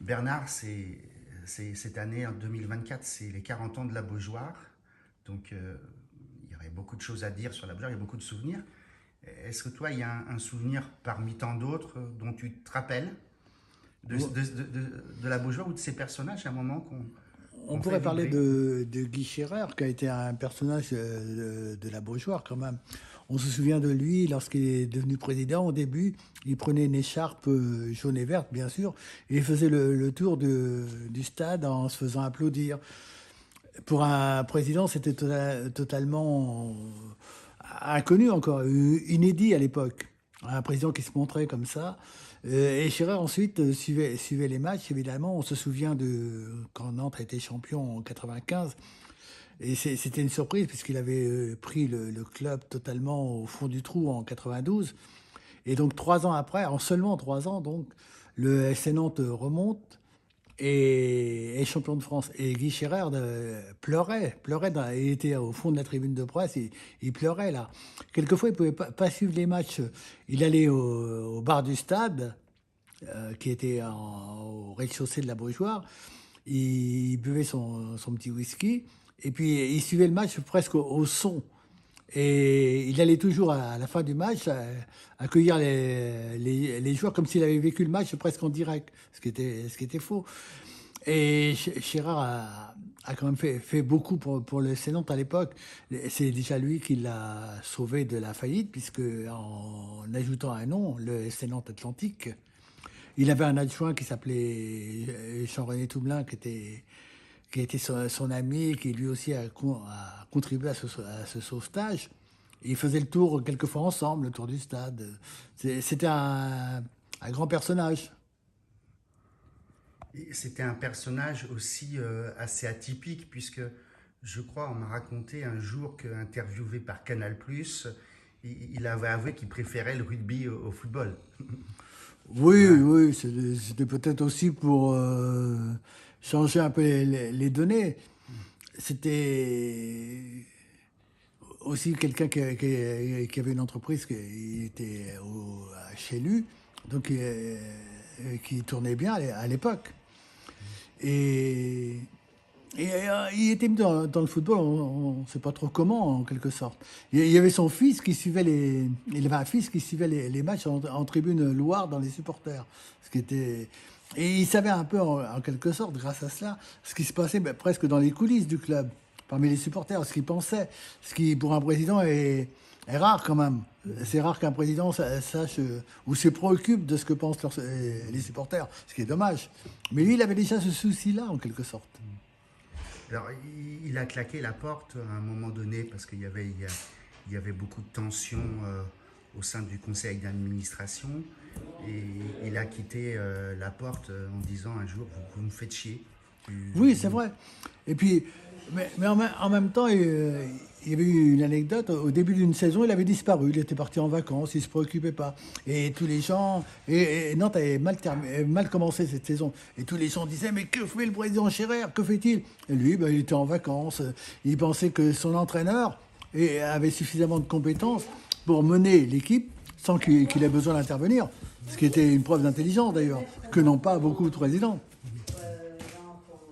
Bernard, cette année, en 2024, c'est les 40 ans de la Beaujoire. Donc, il y aurait beaucoup de choses à dire sur la Beaujoire, il y a beaucoup de souvenirs. Est-ce que toi, il y a un souvenir parmi tant d'autres dont tu te rappelles de la Beaujoire ou de ces personnages à un moment On qu'on fait pourrait parler vibrer? de Guy Scherrer, qui a été un personnage de la Beaujoire quand même. On se souvient de lui lorsqu'il est devenu président. Au début, il prenait une écharpe jaune et verte, bien sûr, et il faisait le tour du stade en se faisant applaudir. Pour un président, c'était totalement inconnu encore, inédit à l'époque. Un président qui se montrait comme ça. Et Scherrer ensuite suivait les matchs, évidemment. On se souvient de quand Nantes a été champion en 95. Et c'était une surprise puisqu'il avait pris le club totalement au fond du trou en 92. Et donc 3 ans après, en seulement 3 ans, donc, le FC Nantes remonte et est champion de France. Et Guy Scherrer pleurait. Il était au fond de la tribune de presse, il pleurait là. Quelquefois, il ne pouvait pas suivre les matchs. Il allait au bar du stade, qui était au rez-de-chaussée de la Beaujoire. Il buvait son petit whisky. Et puis, il suivait le match presque au son. Et il allait toujours à la fin du match accueillir les joueurs comme s'il avait vécu le match presque en direct, ce qui était faux. Et Chérard a quand même fait beaucoup pour le FC Nantes à l'époque. C'est déjà lui qui l'a sauvé de la faillite, puisque en ajoutant un nom, le FC Nantes Atlantique, il avait un adjoint qui s'appelait Jean-René Toumelin, qui était son ami, qui lui aussi a contribué à ce sauvetage. Et ils faisaient le tour quelquefois ensemble, le tour du stade. C'était un grand personnage. Et c'était un personnage aussi assez atypique, puisque je crois, on m'a raconté un jour qu'interviewé par Canal+, il avait avoué qu'il préférait le rugby au football. Oui, Voilà. oui, c'était peut-être aussi pour changer un peu les données. C'était aussi quelqu'un qui avait une entreprise qui était chez lui, donc qui tournait bien à l'époque. Et, il était mis dans le football, on ne sait pas trop comment, en quelque sorte. Il y avait son fils qui suivait il avait un fils qui suivait les matchs en tribune Loire dans les supporters. Ce qui était, et il savait un peu, en quelque sorte, grâce à cela, ce qui se passait presque dans les coulisses du club, parmi les supporters, ce qu'ils pensaient. Ce qui, pour un président, est rare quand même. C'est rare qu'un président sache ou se préoccupe de ce que pensent les supporters, ce qui est dommage. Mais lui, il avait déjà ce souci-là, en quelque sorte. Alors, il a claqué la porte à un moment donné parce il y avait beaucoup de tensions au sein du conseil d'administration et il a quitté la porte en disant un jour, vous me faites chier. Oui, c'est vrai. Et puis, mais en même temps, il y avait eu une anecdote. Au début d'une saison, il avait disparu. Il était parti en vacances, il ne se préoccupait pas. Et tous les gens. Et Nantes avait mal commencé cette saison. Et tous les gens disaient: mais que fait le président Scherrer? Que fait-il? Et lui, ben, il était en vacances. Il pensait que son entraîneur avait suffisamment de compétences pour mener l'équipe sans qu'il ait besoin d'intervenir. Ce qui était une preuve d'intelligence, d'ailleurs, que n'ont pas beaucoup de présidents.